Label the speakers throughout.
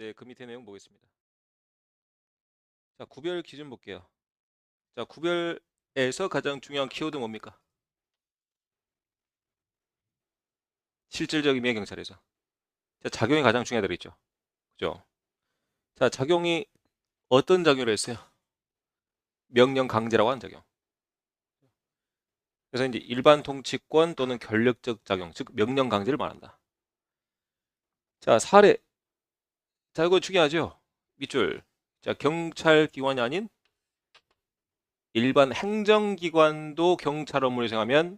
Speaker 1: 이제 그 밑에 내용 보겠습니다. 자, 구별 기준 볼게요. 자, 구별에서 가장 중요한 키워드 뭡니까? 실질적 의미의 경찰에서. 자, 작용이 가장 중요하다고 했죠. 그죠? 자, 작용이 어떤 작용을 했어요? 명령 강제라고 하는 작용. 그래서 이제 일반 통치권 또는 권력적 작용, 즉 명령 강제를 말한다. 자, 사례. 자, 이거 중요하죠? 밑줄. 자, 경찰 기관이 아닌 일반 행정기관도 경찰 업무를 수행하면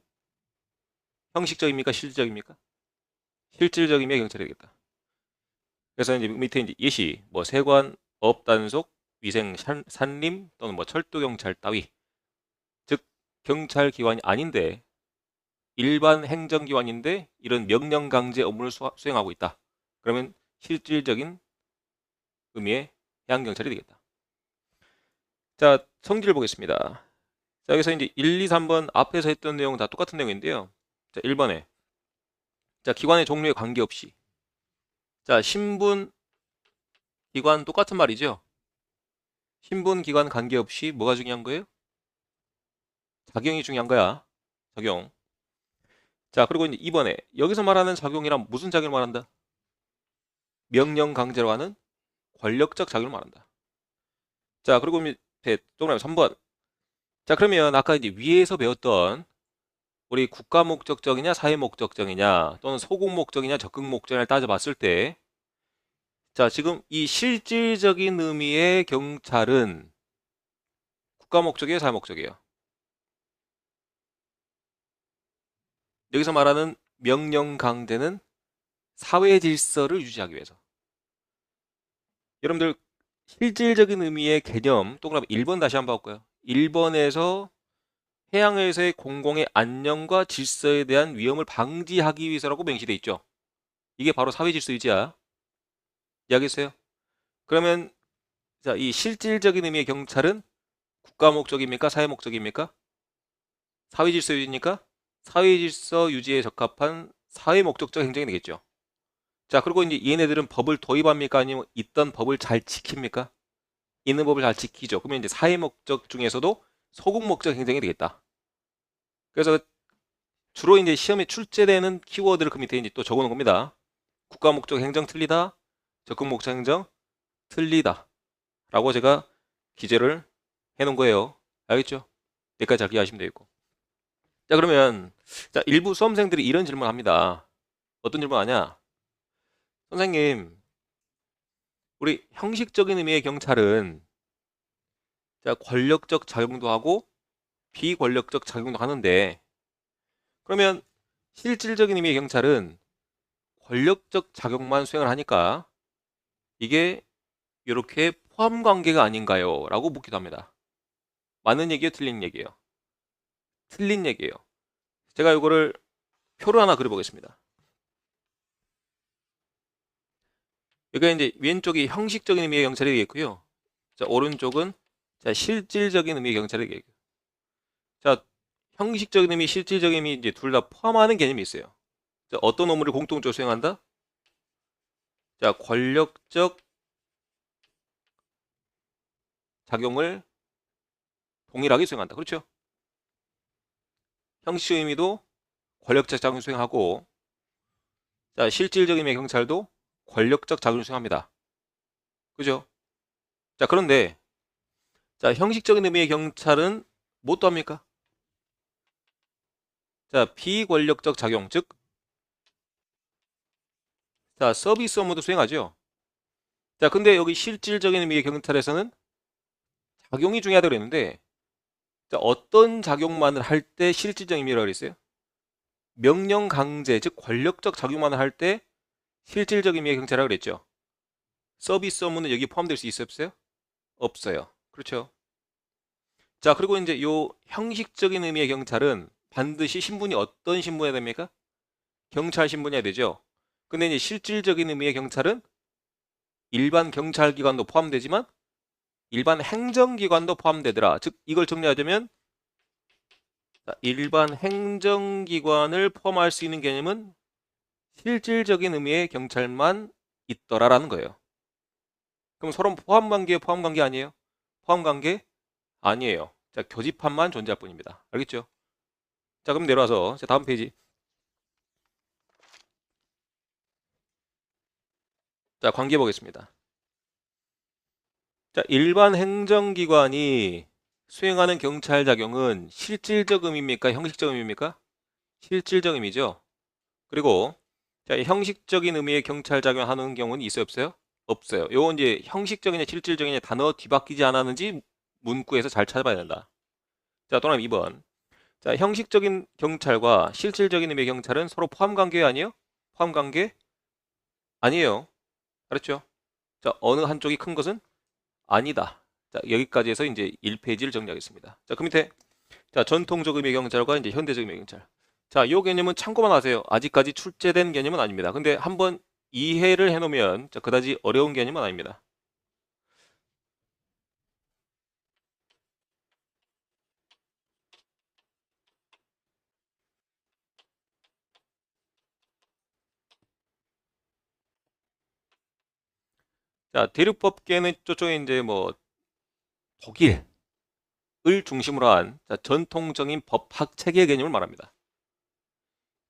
Speaker 1: 형식적입니까? 실질적입니까? 실질적 의미의 경찰이 되겠다. 그래서 이제 밑에 이제 예시, 뭐 세관, 업단속, 위생, 산림 또는 뭐 철도 경찰 따위, 즉 경찰 기관이 아닌데 일반 행정 기관인데 이런 명령 강제 업무를 수행하고 있다. 그러면 실질적인 의미의 해양 경찰이 되겠다. 자, 성질을 보겠습니다. 자, 여기서 이제 1, 2, 3번 앞에서 했던 내용은 다 똑같은 내용인데요. 자, 1번에 자, 기관의 종류에 관계없이 자, 신분, 기관 똑같은 말이죠. 신분, 기관 관계없이 뭐가 중요한 거예요? 작용이 중요한 거야. 작용. 자, 그리고 이제 2번에 여기서 말하는 작용이란 무슨 작용을 말한다? 명령 강제로 하는 권력적 작용을 말한다. 자, 그리고 밑에 동그라미 3번. 자, 그러면 아까 이제 위에서 배웠던 우리 국가 목적적이냐 사회 목적적이냐 또는 소극 목적이냐 적극 목적이냐를 따져봤을 때 자, 지금 이 실질적인 의미의 경찰은 국가 목적이에요, 사회 목적이에요? 여기서 말하는 명령 강제는 사회 질서를 유지하기 위해서. 여러분들 실질적인 의미의 개념 동그라미 1번 다시 한번 볼까요? 1번에서 해양에서의 공공의 안녕과 질서에 대한 위험을 방지하기 위해서라고 명시되어 있죠. 이게 바로 사회 질서 유지야. 이해하겠어요? 그러면 자, 이 실질적인 의미의 경찰은 국가 목적입니까? 사회 목적입니까? 사회 질서 유지입니까? 사회 질서 유지에 적합한 사회 목적적 행정이 되겠죠. 자, 그리고 이제 얘네들은 법을 도입합니까? 아니면 있던 법을 잘 지킵니까? 있는 법을 잘 지키죠. 그러면 이제 사회 목적 중에서도 소극 목적 행정이 되겠다. 그래서 주로 이제 시험에 출제되는 키워드를 그 밑에 이제 또 적어 놓은 겁니다. 국가 목적 행정 틀리다, 적극 목적 행정 틀리다. 라고 제가 기재를 해 놓은 거예요. 알겠죠? 여기까지 잘 이해하시면 되겠고. 자, 그러면 자, 일부 수험생들이 이런 질문을 합니다. 어떤 질문 하냐? 선생님, 우리 형식적인 의미의 경찰은 자, 권력적 작용도 하고 비권력적 작용도 하는데 그러면 실질적인 의미의 경찰은 권력적 작용만 수행을 하니까 이게 이렇게 포함 관계가 아닌가요? 라고 묻기도 합니다. 맞는 얘기예요? 틀린 얘기예요? 틀린 얘기예요. 제가 이거를 표로 하나 그려보겠습니다. 여기가 이제 왼쪽이 형식적인 의미의 경찰이 되겠고요. 자, 오른쪽은 자, 실질적인 의미의 경찰이 되겠고요. 자, 형식적인 의미, 실질적인 의미 이제 둘 다 포함하는 개념이 있어요. 자, 어떤 업무를 공통적으로 수행한다? 자, 권력적 작용을 동일하게 수행한다. 그렇죠? 형식 의미도 권력적 작용을 수행하고 자, 실질적 의미의 경찰도 권력적 작용을 수행합니다. 그죠? 자, 그런데 자, 형식적인 의미의 경찰은 뭣도 합니까? 자, 비권력적 작용, 즉 자, 서비스 업무도 수행하죠. 자, 근데 여기 실질적인 의미의 경찰에서는 작용이 중요하다고 그랬는데 자, 어떤 작용만을 할 때 실질적 의미라고 그랬어요? 명령 강제, 즉 권력적 작용만을 할 때 실질적 의미의 경찰이라고 그랬죠. 서비스 업무는 여기 포함될 수 있어요, 없어요? 없어요. 그렇죠. 자, 그리고 이제 요 형식적인 의미의 경찰은 반드시 신분이 어떤 신분이어야 됩니까? 경찰 신분이어야 되죠. 근데 이제 실질적인 의미의 경찰은 일반 경찰기관도 포함되지만 일반 행정기관도 포함되더라. 즉 이걸 정리하자면 일반 행정기관을 포함할 수 있는 개념은 실질적인 의미의 경찰만 있더라라는 거예요. 그럼 서로 포함관계예요? 포함관계 아니에요? 포함관계 아니에요. 자, 교집합만 존재할 뿐입니다. 알겠죠? 자, 그럼 내려와서 자, 다음 페이지. 자, 관계 보겠습니다. 자, 일반 행정기관이 수행하는 경찰 작용은 실질적 의미입니까? 형식적 의미입니까? 실질적 의미죠. 그리고 자, 형식적인 의미의 경찰 작용하는 경우는 있어요, 없어요? 없어요. 요건 이제 형식적이냐 실질적이냐 단어 뒤바뀌지 않았는지 문구에서 잘 찾아봐야 된다. 자, 또 하나 2번. 자, 형식적인 경찰과 실질적인 의미의 경찰은 서로 포함관계 아니에요? 포함관계 아니에요. 알았죠? 자, 어느 한쪽이 큰 것은 아니다. 자, 여기까지 해서 이제 1페이지를 정리하겠습니다. 자, 그 밑에 자, 전통적 의미의 경찰과 이제 현대적 의미의 경찰. 자, 요 개념은 참고만 하세요. 아직까지 출제된 개념은 아닙니다. 근데 한번 이해를 해놓으면 자, 그다지 어려운 개념은 아닙니다. 자, 대륙법계는 저쪽에 이제 뭐 독일을 중심으로 한 자, 전통적인 법학 체계 개념을 말합니다.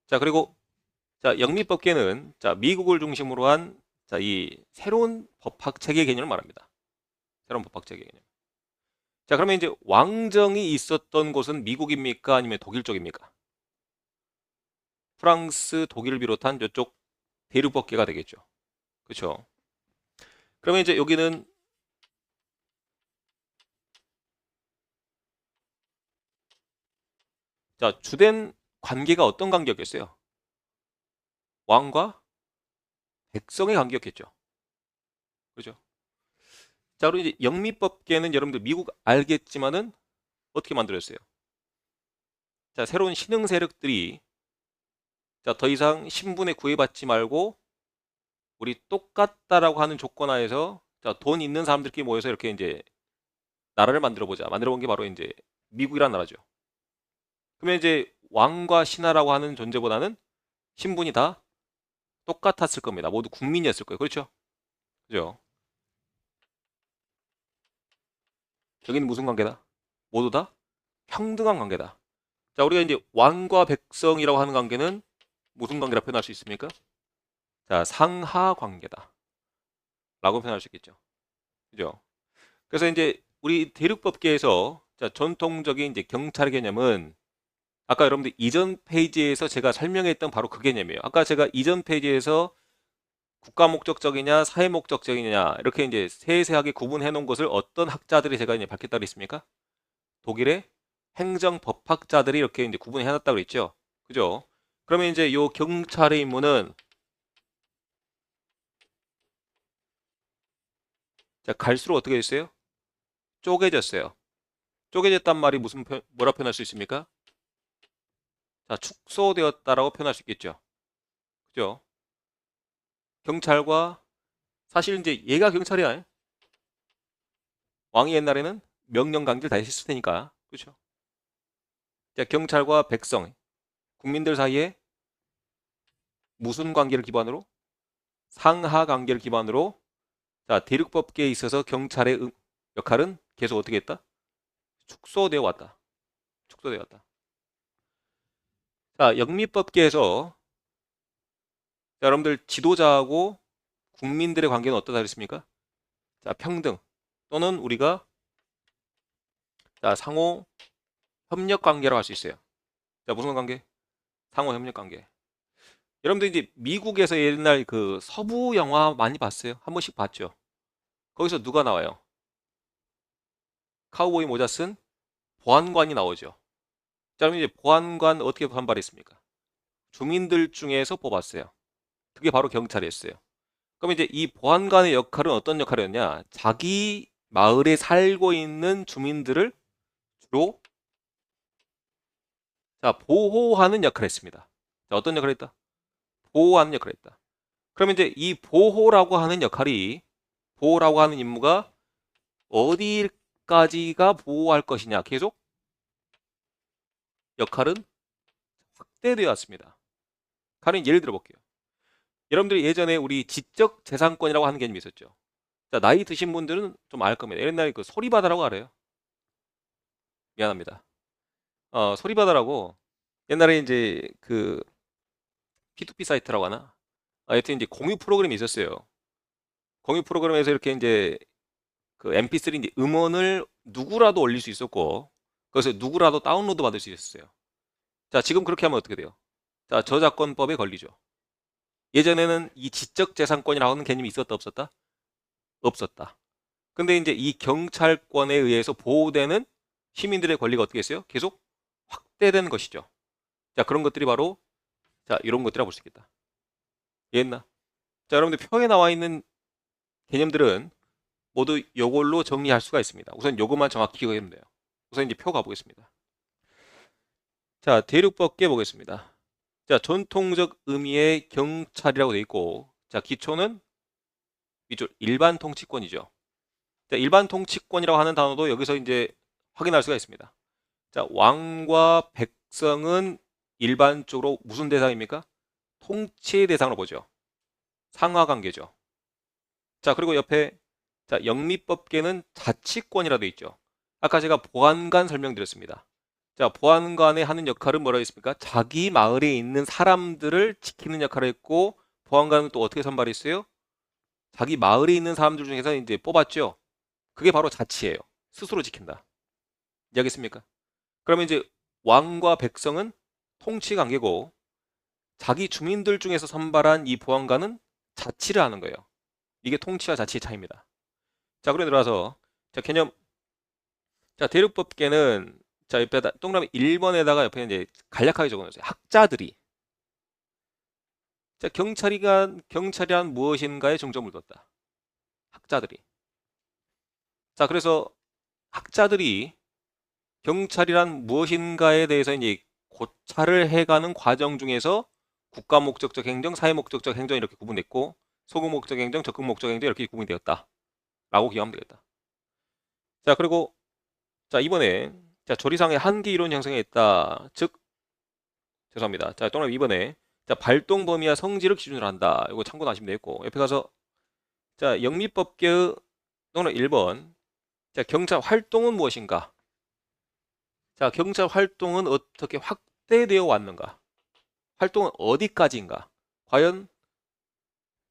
Speaker 1: 자, 그리고 자, 영미법계는 자, 미국을 중심으로 한 자, 이 새로운 법학 체계 개념을 말합니다. 새로운 법학 체계 개념. 자, 그러면 이제 왕정이 있었던 곳은 미국입니까? 아니면 독일 쪽입니까? 프랑스, 독일을 비롯한 저쪽 대륙법계가 되겠죠. 그렇죠? 그러면 이제 여기는 자, 주된 관계가 어떤 관계였겠어요? 왕과 백성의 관계였겠죠. 그렇죠? 자, 그리고 이제 영미법계는 여러분들 미국 알겠지만은 어떻게 만들었어요? 자, 새로운 신흥 세력들이 자, 더 이상 신분에 구애받지 말고 우리 똑같다라고 하는 조건 하에서 자, 돈 있는 사람들끼리 모여서 이렇게 이제 나라를 만들어 보자. 만들어 본 게 바로 이제 미국이란 나라죠. 그러면 이제 왕과 신하라고 하는 존재보다는 신분이 다 똑같았을 겁니다. 모두 국민이었을 거예요. 그렇죠? 그죠? 여기는 무슨 관계다? 모두 다 평등한 관계다. 자, 우리가 이제 왕과 백성이라고 하는 관계는 무슨 관계라 표현할 수 있습니까? 자, 상하 관계다. 라고 표현할 수 있겠죠. 그죠? 그래서 이제 우리 대륙법계에서 자, 전통적인 이제 경찰 개념은 아까 여러분들 이전 페이지에서 제가 설명했던 바로 그 개념이에요. 아까 제가 이전 페이지에서 국가 목적적이냐 사회 목적적이냐 이렇게 이제 세세하게 구분해 놓은 것을 어떤 학자들이 제가 이제 밝혔다 그랬습니까? 독일의 행정법학자들이 이렇게 이제 구분해 놨다고 그랬죠. 그죠? 그러면 이제 요 경찰의 임무는 자, 갈수록 어떻게 됐어요? 쪼개졌어요. 쪼개졌단 말이 뭐라 표현할 수 있습니까? 자, 축소되었다라고 표현할 수 있겠죠. 그죠? 경찰과 사실 이제 얘가 경찰이야. 왕이 옛날에는 명령 강제를 다 했을 테니까. 그렇죠? 자, 경찰과 백성, 국민들 사이에 무슨 관계를 기반으로? 상하 관계를 기반으로 자, 대륙법계에 있어서 경찰의 역할은 계속 어떻게 했다? 축소되어 왔다. 축소되어 왔다. 자, 영미법계에서 자, 여러분들 지도자하고 국민들의 관계는 어떠다 그랬습니까? 자, 평등 또는 우리가 자, 상호 협력 관계라고 할 수 있어요. 자, 무슨 관계? 상호 협력 관계. 여러분들 이제 미국에서 옛날 그 서부 영화 많이 봤어요? 한 번씩 봤죠? 거기서 누가 나와요? 카우보이 모자 쓴 보안관이 나오죠. 자, 그럼 이제 보안관 어떻게 선발했습니까? 주민들 중에서 뽑았어요. 그게 바로 경찰이었어요. 그럼 이제 이 보안관의 역할은 어떤 역할이었냐? 자기 마을에 살고 있는 주민들을 주로 자, 보호하는 역할을 했습니다. 자, 어떤 역할을 했다? 보호하는 역할을 했다. 그러면 이제 이 보호라고 하는 임무가 어디까지가 보호할 것이냐? 계속 역할은 확대되어 왔습니다. 가령 예를 들어 볼게요. 여러분들이 예전에 우리 지적 재산권이라고 하는 개념이 있었죠. 자, 나이 드신 분들은 좀 알 겁니다. 옛날에 그 소리바다라고 알아요? 미안합니다. 소리바다라고 옛날에 이제 그 P2P 사이트라고 하나? 하여튼 이제 공유 프로그램이 있었어요. 공유 프로그램에서 이렇게 이제 그 MP3 이제 음원을 누구라도 올릴 수 있었고, 그래서 누구라도 다운로드 받을 수 있었어요. 자, 지금 그렇게 하면 어떻게 돼요? 자, 저작권법에 걸리죠. 예전에는 이 지적재산권이라고 하는 개념이 있었다, 없었다? 없었다. 근데 이제 이 경찰권에 의해서 보호되는 시민들의 권리가 어떻게 했어요? 계속 확대된 것이죠. 자, 그런 것들이 바로, 자, 이런 것들이라고 볼 수 있겠다. 이해했나? 자, 여러분들 표에 나와 있는 개념들은 모두 요걸로 정리할 수가 있습니다. 우선 요것만 정확히 기억하면 돼요. 우선 이제 표 가보겠습니다. 자, 대륙법계 보겠습니다. 자, 전통적 의미의 경찰이라고 되어 있고, 자, 기초는 이쪽 일반 통치권이죠. 자, 일반 통치권이라고 하는 단어도 여기서 이제 확인할 수가 있습니다. 자, 왕과 백성은 일반적으로 무슨 대상입니까? 통치의 대상으로 보죠. 상하관계죠. 자, 그리고 옆에 자, 영미법계는 자치권이라 되어 있죠. 아까 제가 보안관 설명드렸습니다. 자, 보안관의 하는 역할은 뭐라고 했습니까? 자기 마을에 있는 사람들을 지키는 역할을 했고, 보안관은 또 어떻게 선발했어요? 자기 마을에 있는 사람들 중에서 이제 뽑았죠. 그게 바로 자치예요. 스스로 지킨다. 이해하겠습니까? 그러면 이제 왕과 백성은 통치 관계고, 자기 주민들 중에서 선발한 이 보안관은 자치를 하는 거예요. 이게 통치와 자치의 차이입니다. 자, 그래 들어와서 자, 개념. 자, 대륙법계는 자, 옆에다 동그라미 1번에다가 옆에 이제 간략하게 적어놓으세요. 학자들이. 자, 경찰이란 무엇인가에 중점을 뒀다. 학자들이. 자, 그래서 학자들이 경찰이란 무엇인가에 대해서 이제 고찰을 해가는 과정 중에서 국가 목적적 행정, 사회 목적적 행정 이렇게 구분됐고, 소극 목적 행정, 적극 목적 행정 이렇게 구분이 되었다. 라고 기억하면 되겠다. 자, 그리고 자, 이번에 자, 조리상의 한계 이론 형성에 있다. 즉, 죄송합니다. 자, 동그라미 2번에 자, 발동 범위와 성질을 기준으로 한다. 이거 참고하시면 되겠고, 옆에 가서 자, 영미법계의 동그라미 1번. 자, 경찰 활동은 무엇인가? 자, 경찰 활동은 어떻게 확대되어 왔는가? 활동은 어디까지인가? 과연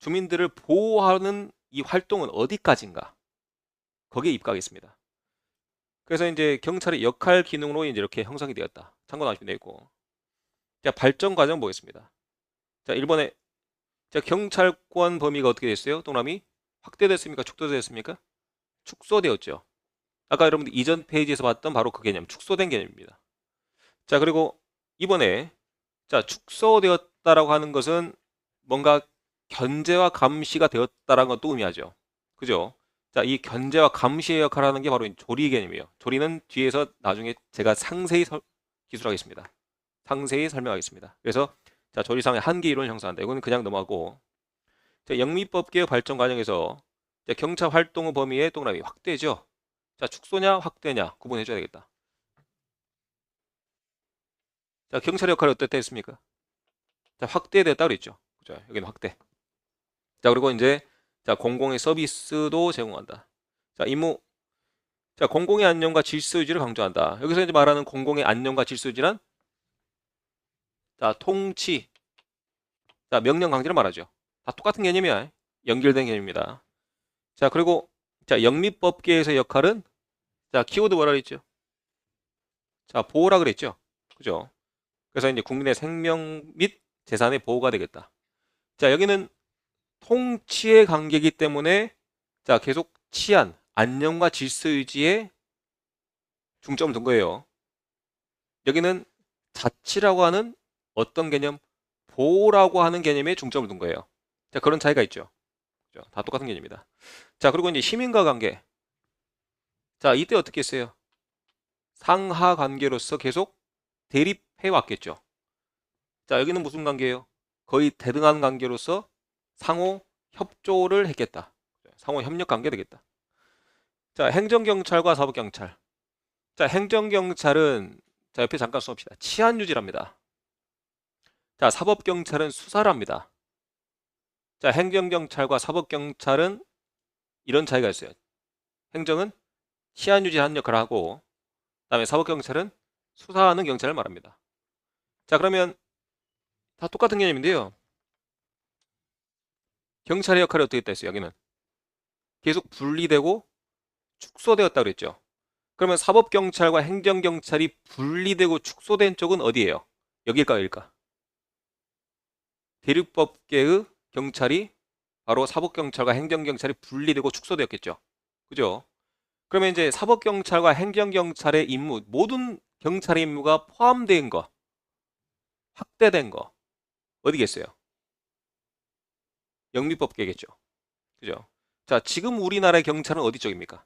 Speaker 1: 주민들을 보호하는 이 활동은 어디까지인가? 거기에 입각하겠습니다. 그래서 이제 경찰의 역할 기능으로 이제 이렇게 형성이 되었다. 참고하시면 되겠고. 자, 발전 과정 보겠습니다. 자, 1번에 자, 경찰권 범위가 어떻게 됐어요? 동남이 확대됐습니까? 축소되었습니까? 축소되었죠. 아까 여러분들 이전 페이지에서 봤던 바로 그 개념, 축소된 개념입니다. 자, 그리고 이번에 자, 축소되었다라고 하는 것은 뭔가 견제와 감시가 되었다라는 것도 의미하죠. 그죠? 자, 이 견제와 감시의 역할을 하는 게 바로 조리 개념이에요. 조리는 뒤에서 나중에 제가 상세히 기술하겠습니다. 상세히 설명하겠습니다. 그래서 자, 조리상의 한계 이론을 형성한다. 이거는 그냥 넘어가고, 자, 영미법 개혁 발전 과정에서 자, 경찰 활동의 범위의 동그라미 확대죠. 자, 축소냐 확대냐 구분해 줘야 되겠다. 자, 경찰의 역할이 어떻게 했습니까? 자, 확대됐다 그랬죠. 그죠? 여기는 확대. 자, 그리고 이제 자, 공공의 서비스도 제공한다. 자, 임무. 자, 공공의 안녕과 질서 유지를 강조한다. 여기서 이제 말하는 공공의 안녕과 질서 유지는 자, 통치. 자, 명령 강제를 말하죠. 다 똑같은 개념이야. 연결된 개념입니다. 자, 그리고 자, 영미법계에서의 역할은 자, 키워드 뭐라 그랬죠? 자, 보호라 그랬죠. 그죠? 그래서 이제 국민의 생명 및 재산의 보호가 되겠다. 자, 여기는 통치의 관계이기 때문에 자, 계속 치안, 안녕과 질서 유지에 중점을 둔 거예요. 여기는 자치라고 하는 어떤 개념? 보호라고 하는 개념에 중점을 둔 거예요. 자, 그런 차이가 있죠. 그죠? 다 똑같은 개념입니다. 자, 그리고 이제 시민과 관계. 자, 이때 어떻게 했어요? 상하 관계로서 계속 대립해 왔겠죠. 자, 여기는 무슨 관계예요? 거의 대등한 관계로서 상호 협조를 했겠다. 상호 협력 관계 되겠다. 자, 행정경찰과 사법경찰. 자, 행정경찰은 자, 옆에 잠깐 써봅시다. 치안 유지랍니다. 자, 사법경찰은 수사를 합니다. 자, 행정경찰과 사법경찰은 이런 차이가 있어요. 행정은 치안 유지하는 역할을 하고, 그다음에 사법경찰은 수사하는 경찰을 말합니다. 자, 그러면 다 똑같은 개념인데요. 경찰의 역할이 어떻게 됐다 했어요? 여기는 계속 분리되고 축소되었다 그랬죠. 그러면 사법경찰과 행정경찰이 분리되고 축소된 쪽은 어디예요? 여기일까, 여기일까? 대륙법계의 경찰이 바로 사법경찰과 행정경찰이 분리되고 축소되었겠죠. 그죠? 그러면 이제 사법경찰과 행정경찰의 임무, 모든 경찰의 임무가 포함된 거, 확대된 거, 어디겠어요? 영미법계겠죠. 그죠? 자, 지금 우리나라의 경찰은 어디 쪽입니까?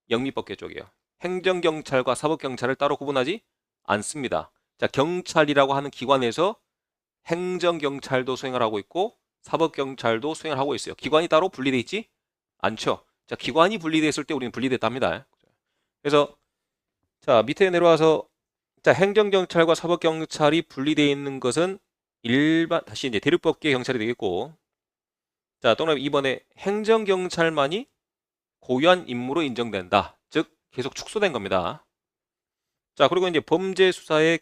Speaker 1: 영미법계 쪽이에요. 행정경찰과 사법경찰을 따로 구분하지 않습니다. 자, 경찰이라고 하는 기관에서 행정경찰도 수행을 하고 있고 사법경찰도 수행을 하고 있어요. 기관이 따로 분리되어 있지 않죠. 자, 기관이 분리되어 있을 때 우리는 분리됐다 합니다. 그래서 자, 밑에 내려와서 자, 행정경찰과 사법경찰이 분리되어 있는 것은 다시 이제 대륙법계 경찰이 되겠고, 자, 또는 이번에 행정경찰만이 고유한 임무로 인정된다. 즉, 계속 축소된 겁니다. 자, 그리고 이제 범죄 수사를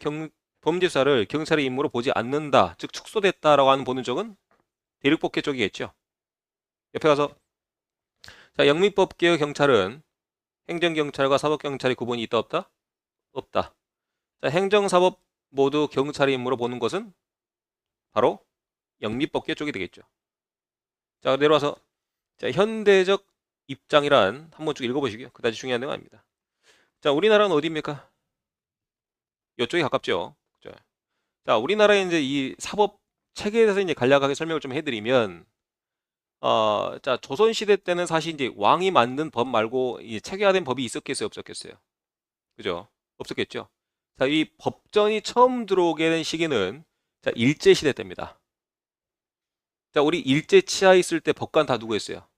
Speaker 1: 경찰의 임무로 보지 않는다. 즉, 축소됐다라고 하는 보는 쪽은 대륙법계 쪽이겠죠. 옆에 가서 자, 영미법계의 경찰은 행정경찰과 사법경찰의 구분이 있다 없다? 없다. 자, 행정사법 모두 경찰의 임무로 보는 것은 바로 영미법계 쪽이 되겠죠. 자, 내려와서 자, 현대적 입장이란 한번 쭉 읽어보시고요. 그다지 중요한 내용 아닙니다. 자, 우리나라는 어디입니까? 이쪽이 가깝죠. 그죠? 자, 우리나라의 이제 이 사법 체계에 대해서 이제 간략하게 설명을 좀 해드리면, 자, 조선시대 때는 사실 이제 왕이 만든 법 말고 이 체계화된 법이 있었겠어요, 없었겠어요? 그죠? 없었겠죠? 자, 이 법전이 처음 들어오게 된 시기는 자, 일제시대 때입니다. 자, 우리 일제 치하에 있을 때 법관 다 누구였어요?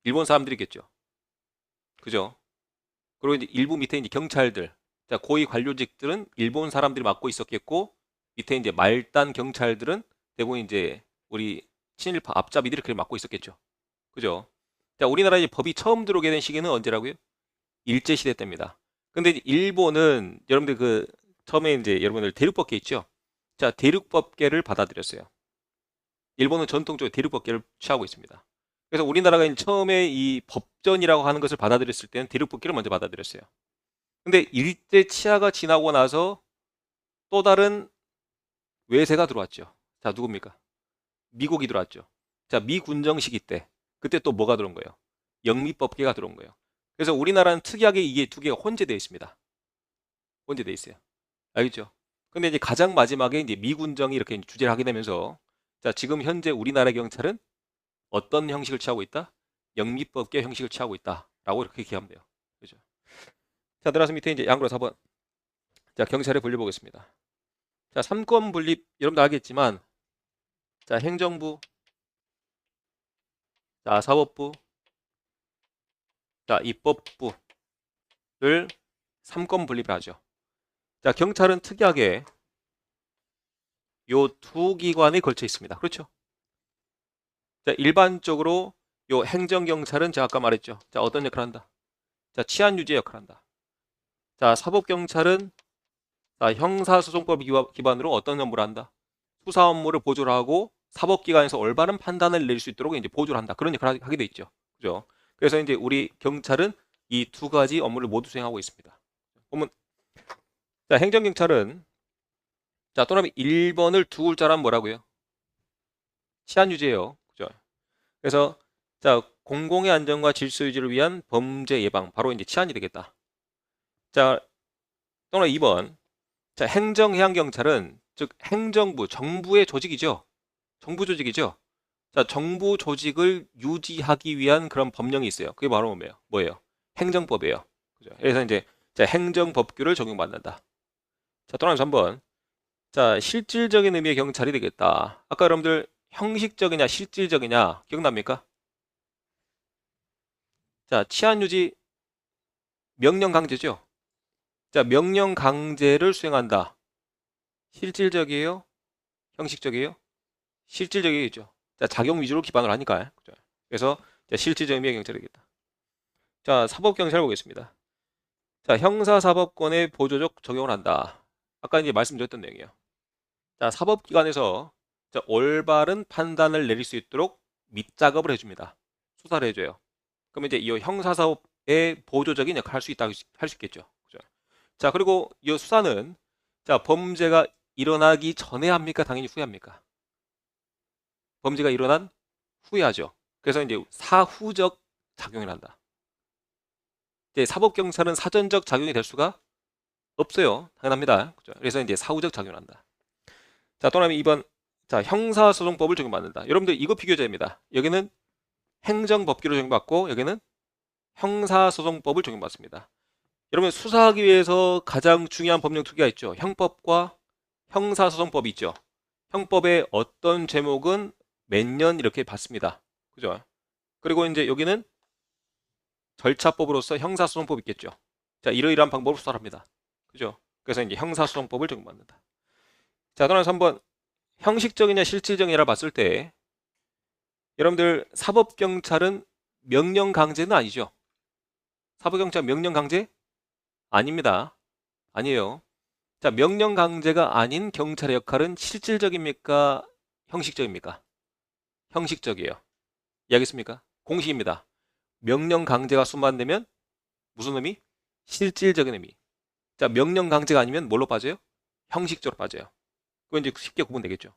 Speaker 1: 일본 사람들이겠죠. 그죠? 그리고 이제 일부 밑에 이제 경찰들, 자, 고위 관료직들은 일본 사람들이 맡고 있었겠고, 밑에 이제 말단 경찰들은 대부분 이제 우리 친일파 앞잡이들이 그걸 맡고 있었겠죠. 그죠? 자, 우리나라 이제 법이 처음 들어오게 된 시기는 언제라고요? 일제시대 때입니다. 근데 이제 일본은 여러분들 그 처음에 이제 여러분들 대륙법계 있죠? 자, 대륙법계를 받아들였어요. 일본은 전통적으로 대륙법계를 취하고 있습니다. 그래서 우리나라가 이제 처음에 이 법전이라고 하는 것을 받아들였을 때는 대륙법계를 먼저 받아들였어요. 근데 일제 치하가 지나고 나서 또 다른 외세가 들어왔죠. 자, 누굽니까? 미국이 들어왔죠. 자, 미군정 시기 때 그때 또 뭐가 들어온 거예요? 영미법계가 들어온 거예요. 그래서 우리나라는 특이하게 이게 두 개가 혼재되어 있습니다. 혼재되어 있어요. 알겠죠? 근데 이제 가장 마지막에 이제 미군정이 이렇게 주재를 하게 되면서 자, 지금 현재 우리나라 경찰은 어떤 형식을 취하고 있다? 영미법계 형식을 취하고 있다라고 이렇게 기하면 돼요. 그죠? 자, 들어서 밑에 이제 양으로 4번. 자, 경찰에 분류보겠습니다. 자, 3권 분립 여러분도 알겠지만 자, 행정부, 자, 사법부, 자, 입법부를 3권 분립을 하죠. 자, 경찰은 특이하게 요 두 기관에 걸쳐 있습니다. 그렇죠? 자, 일반적으로 요 행정경찰은 제가 아까 말했죠. 자, 어떤 역할을 한다? 자, 치안 유지 역할을 한다. 자, 사법경찰은 자, 형사소송법 기반으로 어떤 업무를 한다? 수사 업무를 보조를 하고 사법기관에서 올바른 판단을 낼 수 있도록 이제 보조를 한다. 그런 역할을 하게 돼 있죠. 그죠? 그래서 이제 우리 경찰은 이 두 가지 업무를 모두 수행하고 있습니다. 보면 자, 행정경찰은 자, 또는 1번을 두 글자란 뭐라고요? 치안 유지예요. 그죠? 그래서 자, 공공의 안전과 질서 유지를 위한 범죄 예방, 바로 이제 치안이 되겠다. 자, 또는 2번. 자, 행정해양경찰은 즉 행정부, 정부의 조직이죠. 정부 조직이죠. 자, 정부 조직을 유지하기 위한 그런 법령이 있어요. 그게 바로 뭐예요? 행정법이에요. 그죠? 그래서 이제 자, 행정법규를 적용받는다. 자, 또 하나 3번. 자, 실질적인 의미의 경찰이 되겠다. 아까 여러분들 형식적이냐 실질적이냐 기억납니까? 자, 치안 유지 명령 강제죠. 자, 명령 강제를 수행한다. 실질적이에요? 형식적이에요? 실질적이겠죠. 자, 작용 위주로 기반을 하니까. 그래서 자, 실질적 의미의 경찰이겠다. 자, 사법경찰 보겠습니다. 자, 형사사법권의 보조적 적용을 한다. 아까 이제 말씀드렸던 내용이에요. 자, 사법기관에서 자, 올바른 판단을 내릴 수 있도록 밑작업을 해줍니다. 수사를 해줘요. 그러면 이제 이 형사사법의 보조적인 역할을 할 수 있다 할 수 있겠죠. 그죠? 자, 그리고 이 수사는 자, 범죄가 일어나기 전에 합니까? 당연히 후에 합니까? 범죄가 일어난 후에 하죠. 그래서 이제 사후적 작용을 한다. 이제 사법경찰은 사전적 작용이 될 수가 없어요. 당연합니다. 그죠? 그래서 이제 사후적 작용을 한다. 자, 또 다음에 2번. 자, 형사소송법을 적용받는다. 여러분들 이거 비교제입니다. 여기는 행정법규로 적용받고 여기는 형사소송법을 적용받습니다. 여러분 수사하기 위해서 가장 중요한 법령 두 개가 있죠. 형법과 형사소송법이 있죠. 형법의 어떤 제목은 몇 년 이렇게 받습니다. 그죠? 그리고 이제 여기는 절차법으로서 형사소송법이 있겠죠. 자, 이러이러한 방법으로 수사를 합니다. 그죠? 그래서 이제 형사소송법을 적용받는다. 자, 그럼 3번. 형식적이냐 실질적이냐를 봤을 때 여러분들 사법경찰은 명령강제는 아니죠. 사법경찰 명령강제? 아닙니다. 아니에요. 자, 명령강제가 아닌 경찰의 역할은 실질적입니까? 형식적입니까? 형식적이에요. 이해하겠습니까? 공식입니다. 명령강제가 순반되면 무슨 의미? 실질적인 의미. 자, 명령강제가 아니면 뭘로 빠져요? 형식적으로 빠져요. 그건 이제 쉽게 구분되겠죠.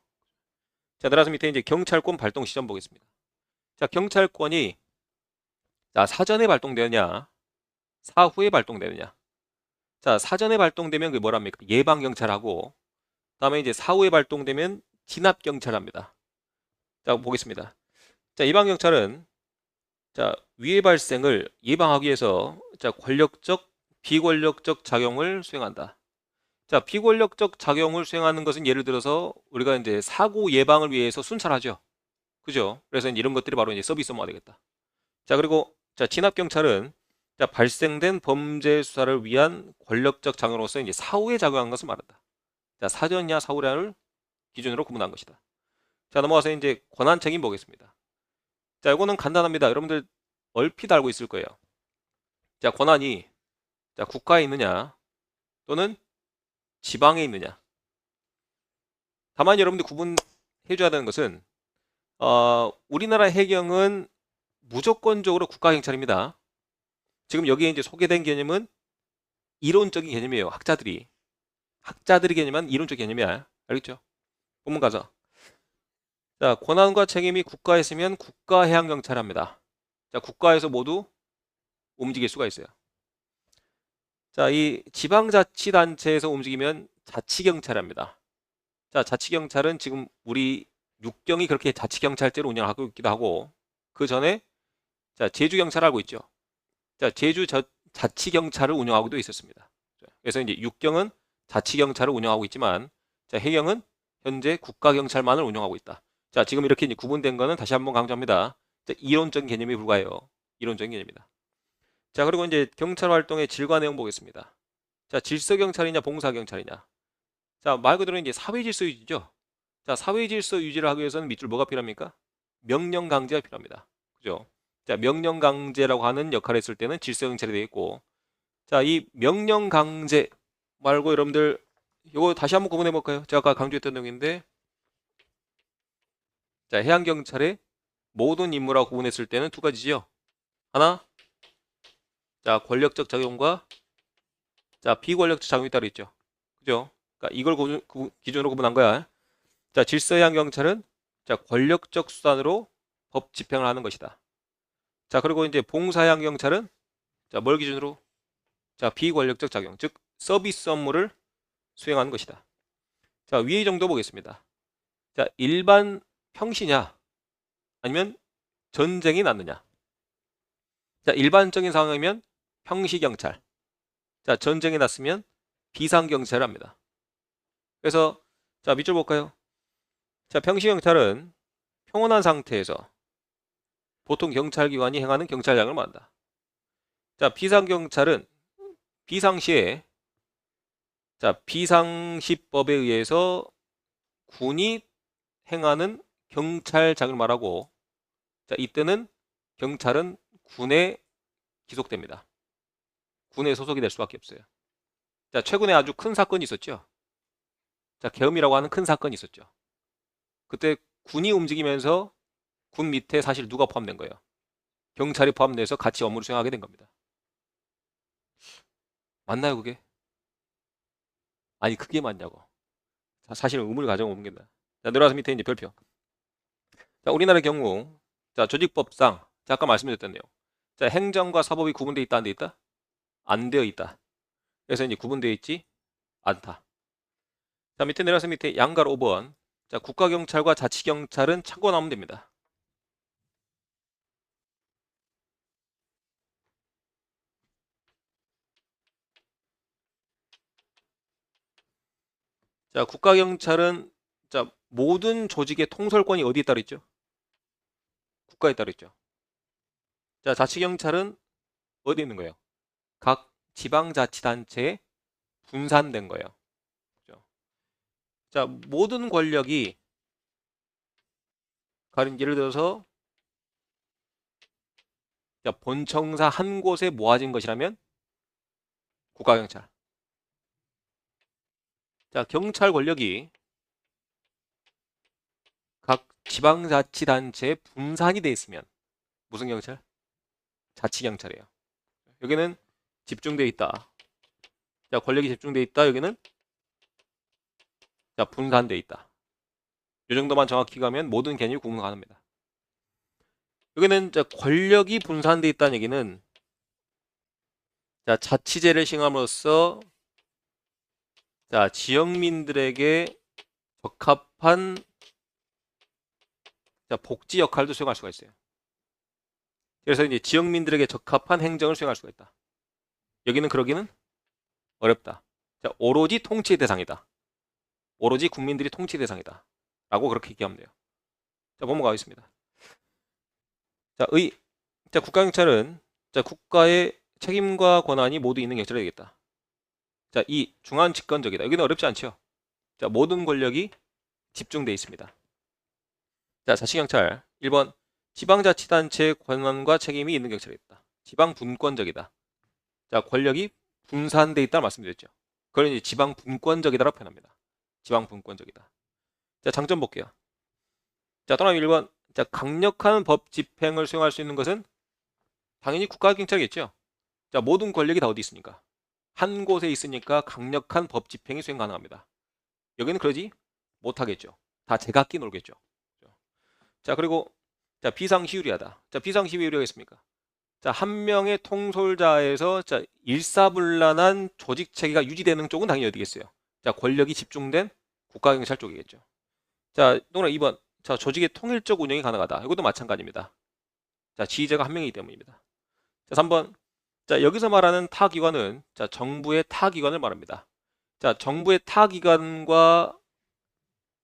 Speaker 1: 자, 따라서 밑에 이제 경찰권 발동 시점 보겠습니다. 자, 경찰권이 자, 사전에 발동되느냐, 사후에 발동되느냐. 자, 사전에 발동되면 그게 뭐랍니까? 예방경찰하고, 다음에 이제 사후에 발동되면 진압경찰합니다. 자, 보겠습니다. 자, 예방경찰은 자, 위해 발생을 예방하기 위해서 자, 권력적, 비권력적 작용을 수행한다. 자, 비권력적 작용을 수행하는 것은 예를 들어서 우리가 이제 사고 예방을 위해서 순찰하죠. 그죠? 그래서 이런 것들이 바로 이제 서비스 업무가 되겠다. 자, 그리고 자, 진압경찰은 자, 발생된 범죄 수사를 위한 권력적 작용으로서 이제 사후에 작용한 것을 말한다. 자, 사전이냐 사후냐를 기준으로 구분한 것이다. 자, 넘어가서 이제 권한 책임 보겠습니다. 자, 이거는 간단합니다. 여러분들 얼핏 알고 있을 거예요. 자, 권한이 자, 국가에 있느냐 또는 지방에 있느냐. 다만 여러분들 구분해줘야 되는 것은 우리나라 해경은 무조건적으로 국가경찰입니다. 지금 여기에 이제 소개된 개념은 이론적인 개념이에요. 학자들이 개념은 이론적 개념이야. 알겠죠? 본문 가서. 자, 권한과 책임이 국가에 있으면 국가해양경찰합니다. 자, 국가에서 모두 움직일 수가 있어요. 자, 이 지방자치단체에서 움직이면 자치경찰합니다. 자, 자치경찰은 지금 우리 육경이 그렇게 자치경찰제로 운영하고 있기도 하고 그 전에 자, 제주경찰 알고 있죠? 자, 자치경찰을 운영하고도 있었습니다. 그래서 이제 육경은 자치경찰을 운영하고 있지만 자, 해경은 현재 국가경찰만을 운영하고 있다. 자, 지금 이렇게 이제 구분된 거는 다시 한번 강조합니다. 자, 이론적인 개념이 불과해요. 이론적인 개념이다. 자, 그리고 이제 경찰 활동의 질과 내용 보겠습니다. 자, 질서경찰이냐 봉사경찰이냐. 자, 말 그대로 이제 사회질서 유지죠. 자, 사회질서 유지를 하기 위해서는 밑줄 뭐가 필요합니까? 명령강제가 필요합니다. 그죠? 자, 명령강제라고 하는 역할을 했을 때는 질서경찰이 되겠고, 자, 이 명령강제 말고 여러분들 이거 다시 한번 구분해 볼까요? 제가 아까 강조했던 내용인데, 자, 해양경찰의 모든 임무라고 구분했을 때는 두 가지죠. 하나, 자, 권력적 작용과 자, 비권력적 작용이 따로 있죠. 그죠? 그러니까 이걸 기준으로 구분한 거야. 자, 질서해양경찰은 자, 권력적 수단으로 법 집행을 하는 것이다. 자, 그리고 이제 봉사해양경찰은 자, 뭘 기준으로? 자, 비권력적 작용, 즉 서비스 업무를 수행하는 것이다. 자, 위의 정도 보겠습니다. 자, 일반 평시냐 아니면 전쟁이 났느냐. 자, 일반적인 상황이면 평시경찰. 자, 전쟁이 났으면 비상경찰을 합니다. 그래서 자, 밑줄 볼까요? 자, 평시경찰은 평온한 상태에서 보통 경찰기관이 행하는 경찰량을 말한다. 자, 비상경찰은 비상시에 자, 비상시법에 의해서 군이 행하는 경찰장을 말하고 자, 이때는 경찰은 군에 기속됩니다. 군에 소속이 될 수밖에 없어요. 자, 최근에 아주 큰 사건이 있었죠. 자, 계엄이라고 하는 큰 사건이 있었죠. 그때 군이 움직이면서 군 밑에 사실 누가 포함된 거예요? 경찰이 포함돼서 같이 업무를 수행하게 된 겁니다. 맞나요, 그게? 아니, 그게 맞냐고. 자, 사실 의문을 가져온 겁니다. 자, 내려와서 밑에 이제 별표. 자, 우리나라의 경우, 자, 조직법상, 자, 아까 말씀드렸던 내용. 자, 행정과 사법이 구분되어 있다, 안 되어 있다? 안 되어 있다. 그래서 이제 구분되어 있지 않다. 자, 밑에 내려서 밑에 양가로 5번. 자, 국가경찰과 자치경찰은 참고 나오면 됩니다. 자, 국가경찰은 자, 모든 조직의 통솔권이 어디에 따로 있죠? 국가에 따로 있죠. 자, 자치경찰은 어디 있는 거예요? 각 지방자치단체에 분산된 거예요. 그죠? 자, 모든 권력이 가령 예를 들어서 자, 본청사 한 곳에 모아진 것이라면 국가경찰. 자, 경찰 권력이 각 지방자치단체에 분산이 돼 있으면 무슨 경찰? 자치경찰이에요. 여기는 집중돼 있다. 자, 권력이 집중돼 있다. 여기는 자, 분산돼 있다. 이 정도만 정확히 가면 모든 개념이 구분 가능합니다. 여기는 자, 권력이 분산돼 있다는 얘기는 자, 자치제를 시행함으로써 자, 지역민들에게 적합한 자, 복지 역할도 수행할 수가 있어요. 그래서 이제 지역민들에게 적합한 행정을 수행할 수가 있다. 여기는 그러기는 어렵다. 자, 오로지 통치 대상이다. 오로지 국민들이 통치 대상이다. 라고 그렇게 얘기하면 돼요. 자, 넘어가겠습니다. 자, 자, 국가경찰은 자, 국가의 책임과 권한이 모두 있는 경찰이 되겠다. 자, 중앙 집권적이다. 여기는 어렵지 않죠. 자, 모든 권력이 집중되어 있습니다. 자, 자치경찰 1번 지방자치단체의 권한과 책임이 있는 경찰이다. 지방분권적이다. 자, 권력이 분산되어 있다는 말씀드렸죠. 그걸 이제 지방분권적이다라고 표현합니다. 지방분권적이다. 자, 장점 볼게요. 자, 또한 1번 자, 강력한 법 집행을 수행할 수 있는 것은 당연히 국가경찰이겠죠. 자, 모든 권력이 다 어디 있습니까? 한 곳에 있으니까 강력한 법 집행이 수행 가능합니다. 여기는 그러지 못하겠죠. 다 제각기 놀겠죠. 자, 그리고 자, 비상시유리하다. 자, 비상시유리가 있습니까? 자, 한 명의 통솔자에서 자, 일사불란한 조직 체계가 유지되는 쪽은 당연히 어디겠어요? 자, 권력이 집중된 국가경찰 쪽이겠죠. 자, 동그라 2번. 자, 조직의 통일적 운영이 가능하다. 이것도 마찬가지입니다. 자, 지휘자가 한 명이기 때문입니다. 자, 3번. 자, 여기서 말하는 타 기관은 자, 정부의 타 기관을 말합니다. 자, 정부의 타 기관과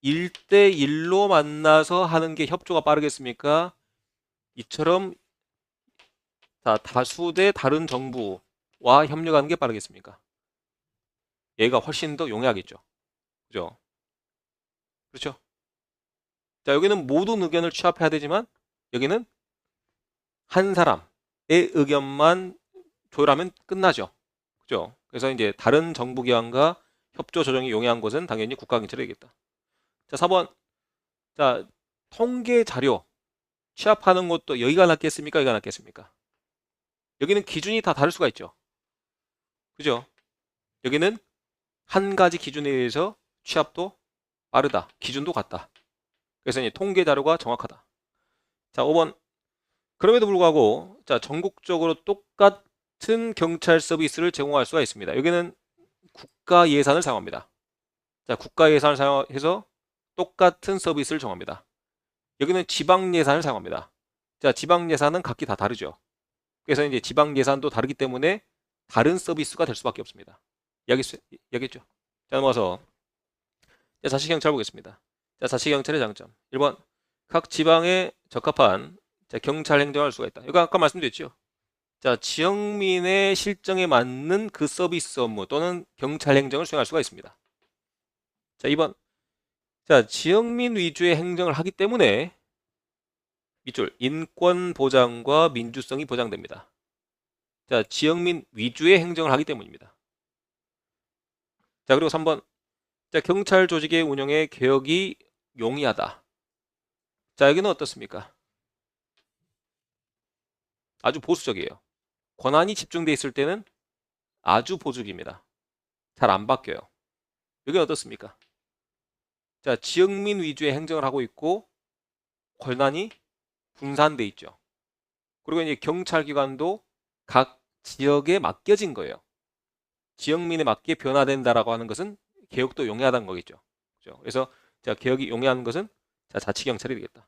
Speaker 1: 1대1로 만나서 하는 게 협조가 빠르겠습니까? 이처럼 자, 다수 대 다른 정부와 협력하는 게 빠르겠습니까? 얘가 훨씬 더 용이하겠죠. 그죠? 그렇죠? 자, 여기는 모든 의견을 취합해야 되지만 여기는 한 사람의 의견만 조율하면 끝나죠. 그죠? 그래서 이제 다른 정부기관과 협조 조정이 용이한 것은 당연히 국가경찰이겠다. 자, 4번. 자, 통계 자료 취합하는 것도 여기가 낫겠습니까? 여기가 낫겠습니까? 여기는 기준이 다 다를 수가 있죠. 그죠? 여기는 한 가지 기준에 의해서 취합도 빠르다. 기준도 같다. 그래서 이제 통계 자료가 정확하다. 자, 5번. 그럼에도 불구하고 자, 전국적으로 똑같은 경찰 서비스를 제공할 수가 있습니다. 여기는 국가 예산을 사용합니다. 자, 국가 예산을 사용해서 똑같은 서비스를 정합니다. 여기는 지방 예산을 사용합니다. 자, 지방 예산은 각기 다 다르죠. 그래서 이제 지방 예산도 다르기 때문에 다른 서비스가 될 수밖에 없습니다. 이야기했죠? 자, 넘어가서 자, 자치경찰 보겠습니다. 자, 자치경찰의 장점. 1번 각 지방에 적합한 자, 경찰 행정을 할 수가 있다. 이거 아까 말씀드렸죠. 자, 지역민의 실정에 맞는 그 서비스 업무 또는 경찰 행정을 수행할 수가 있습니다. 자, 2번 자, 지역민 위주의 행정을 하기 때문에 밑줄 인권 보장과 민주성이 보장됩니다. 자, 지역민 위주의 행정을 하기 때문입니다. 자, 그리고 3번. 자, 경찰 조직의 운영에 개혁이 용이하다. 자, 여기는 어떻습니까? 아주 보수적이에요. 권한이 집중돼 있을 때는 아주 보수적입니다. 잘 안 바뀌어요. 여기는 어떻습니까? 자, 지역민 위주의 행정을 하고 있고 권한이 분산돼 있죠. 그리고 이제 경찰기관도 각 지역에 맡겨진 거예요. 지역민에 맞게 변화된다라고 하는 것은 개혁도 용이하다는 거겠죠. 그렇죠? 그래서 자, 개혁이 용이한 것은 자, 자치경찰이 되겠다.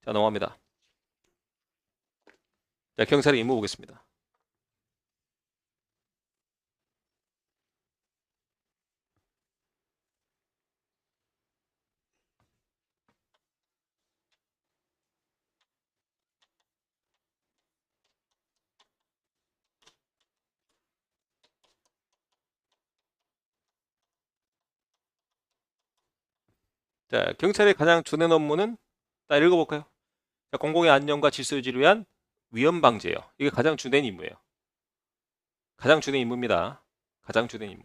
Speaker 1: 자, 넘어갑니다. 자, 경찰의 임무 보겠습니다. 자, 경찰의 가장 주된 업무는 딱 읽어볼까요? 자, 공공의 안녕과 질서 유지를 위한 위험 방지예요. 이게 가장 주된 임무예요. 가장 주된 임무입니다. 가장 주된 임무.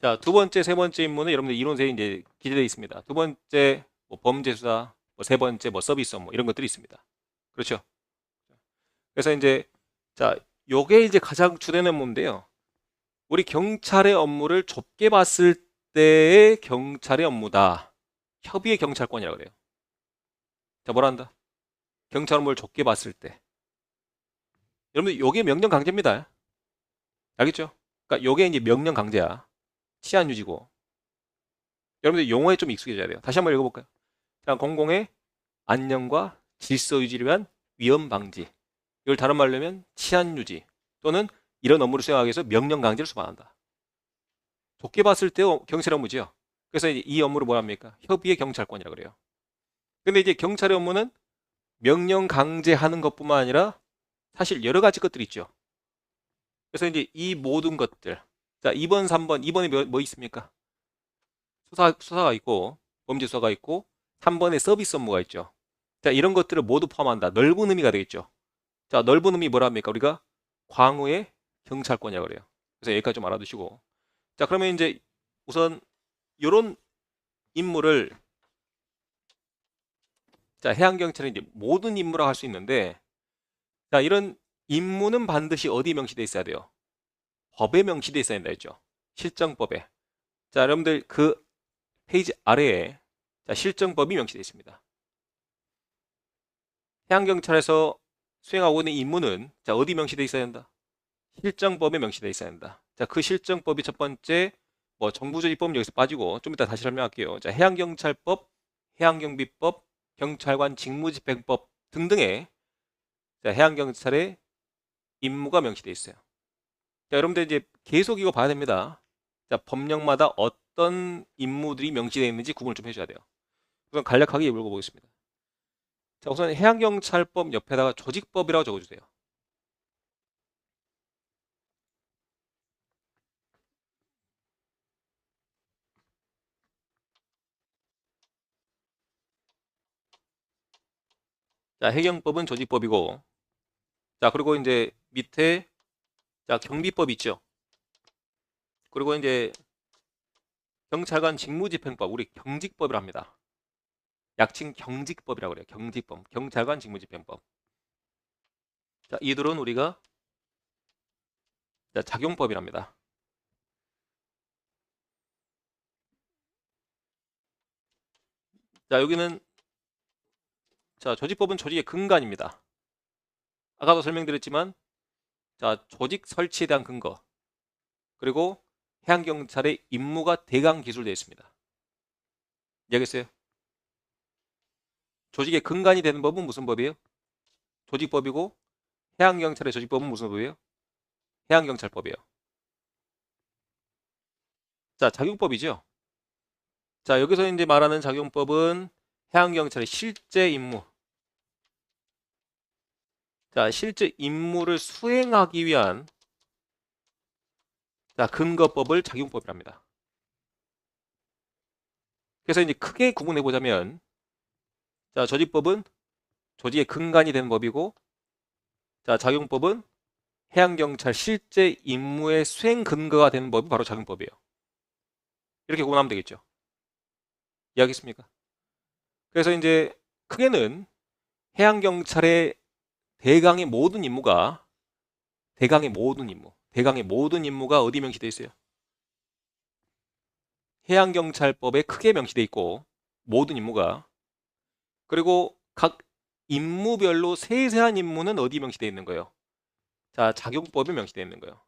Speaker 1: 자, 두 번째, 세 번째 임무는 여러분들 이론서에 이제 기재되어 있습니다. 두 번째, 뭐 범죄 수사, 뭐 세 번째, 뭐 서비스 업무 이런 것들이 있습니다. 그렇죠? 그래서 이제 자, 요게 이제 가장 주된 업무인데요. 우리 경찰의 업무를 좁게 봤을 때의 경찰의 업무다. 협의의 경찰권이라고 그래요. 자, 뭐라 한다? 경찰 업무를 좁게 봤을 때. 여러분들 요게 명령 강제입니다. 알겠죠? 그러니까 요게 이제 명령 강제야. 치안 유지고. 여러분들 용어에 좀 익숙해져야 돼요. 다시 한번 읽어볼까요? 자, 공공의 안녕과 질서 유지를 위한 위험 방지. 이걸 다른 말로 하면 치안 유지 또는 이런 업무를 수행하기 위해서 명령 강제를 수반한다. 좁게 봤을 때 경찰 업무지요. 그래서 이제 이 업무를 뭐라 합니까? 협의의 경찰권이라고 그래요. 근데 이제 경찰의 업무는 명령 강제하는 것뿐만 아니라 사실 여러 가지 것들이 있죠. 그래서 이제 이 모든 것들. 자, 2번, 3번, 2번에 뭐 있습니까? 수사가 있고, 범죄 수사가 있고, 3번에 서비스 업무가 있죠. 자, 이런 것들을 모두 포함한다. 넓은 의미가 되겠죠. 자, 넓은 의미 뭐라 합니까? 우리가 광우의 경찰권이라고 그래요. 그래서 여기까지 좀 알아두시고. 자, 그러면 이제 우선 이런 임무를 자, 해양경찰은 이제 모든 임무라고 할 수 있는데 자, 이런 임무는 반드시 어디 명시되어 있어야 돼요? 법에 명시되어 있어야 된다 했죠. 실정법에. 자, 여러분들 그 페이지 아래에 자, 실정법이 명시되어 있습니다. 해양경찰에서 수행하고 있는 임무는 자, 어디 명시되어 있어야 된다? 실정법에 명시되어 있어야 된다. 자, 그 실정법이 첫 번째 뭐 정부조직법은 여기서 빠지고 좀 이따 다시 설명할게요. 자, 해양경찰법, 해양경비법, 경찰관 직무집행법 등등의 자, 해양경찰의 임무가 명시되어 있어요. 자, 여러분들 이제 계속 이거 봐야 됩니다. 자, 법령마다 어떤 임무들이 명시되어 있는지 구분을 좀 해줘야 돼요. 우선 간략하게 읽어보겠습니다. 자, 우선 해양경찰법 옆에다가 조직법이라고 적어주세요. 자, 해경법은 조직법이고, 자, 그리고 이제 밑에 자, 경비법 있죠. 그리고 이제 경찰관 직무집행법, 우리 경직법이라 합니다. 약칭 경직법이라고 그래요. 경직법, 경찰관 직무집행법. 자, 이들은 우리가 자, 작용법이랍니다. 자, 여기는 자, 조직법은 조직의 근간입니다. 아까도 설명드렸지만 자, 조직 설치에 대한 근거 그리고 해양경찰의 임무가 대강 기술되어 있습니다. 이해하겠어요? 조직의 근간이 되는 법은 무슨 법이에요? 조직법이고 해양경찰의 조직법은 무슨 법이에요? 해양경찰법이에요. 자, 작용법이죠. 자, 여기서 이제 말하는 작용법은 해양경찰의 실제 임무. 자, 실제 임무를 수행하기 위한 자, 근거법을 작용법이랍니다. 그래서 이제 크게 구분해 보자면 자, 조직법은 조직의 근간이 되는 법이고, 자, 작용법은 해양경찰 실제 임무의 수행 근거가 되는 법이 바로 작용법이에요. 이렇게 구분하면 되겠죠. 이해하겠습니까? 그래서 이제 크게는 해양경찰의 대강의 모든 임무가 어디 명시되어 있어요? 해양경찰법에 크게 명시되어 있고, 모든 임무가. 그리고 각 임무별로 세세한 임무는 어디 명시되어 있는 거예요? 자, 작용법에 명시되어 있는 거예요.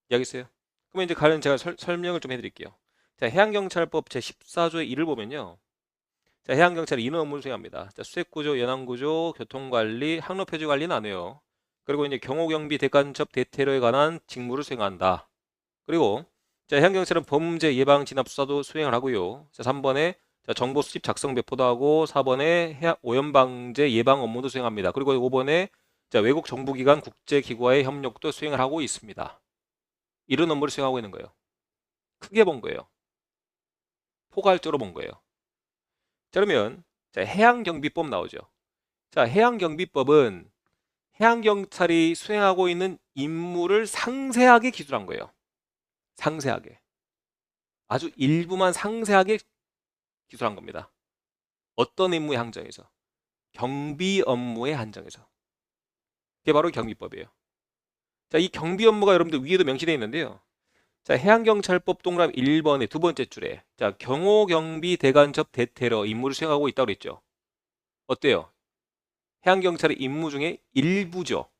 Speaker 1: 이해하겠어요? 그러면 이제 가령 제가 설명을 좀 해드릴게요. 자, 해양경찰법 제14조의 1을 보면요. 자, 해양경찰이 이런 업무를 수행합니다. 자, 수색구조, 연안구조, 교통관리, 항로표지 관리는 안 해요. 그리고 이제 경호경비, 대간첩, 대테러에 관한 직무를 수행한다. 그리고 자, 해양경찰은 범죄 예방 진압 수사도 수행을 하고요. 자, 3번에 자, 정보 수집 작성 배포도 하고 4번에 오염 방제 예방 업무도 수행합니다. 그리고 5번에 자, 외국 정부기관 국제기구와의 협력도 수행을 하고 있습니다. 이런 업무를 수행하고 있는 거예요. 크게 본 거예요. 포괄적으로 본 거예요. 자, 그러면 자, 해양경비법 나오죠. 자, 해양경비법은 해양경찰이 수행하고 있는 임무를 상세하게 기술한 거예요. 상세하게. 아주 일부만 상세하게 기술한 겁니다. 어떤 임무의 한정에서? 경비 업무의 한정에서. 그게 바로 경비법이에요. 자, 이 경비 업무가 여러분들 위에도 명시되어 있는데요. 자, 해양경찰법 동그라미 1번의 두 번째 줄에 자, 경호경비 대간첩 대테러 임무를 수행하고 있다고 그랬죠. 어때요? 해양경찰의 임무 중에 일부죠.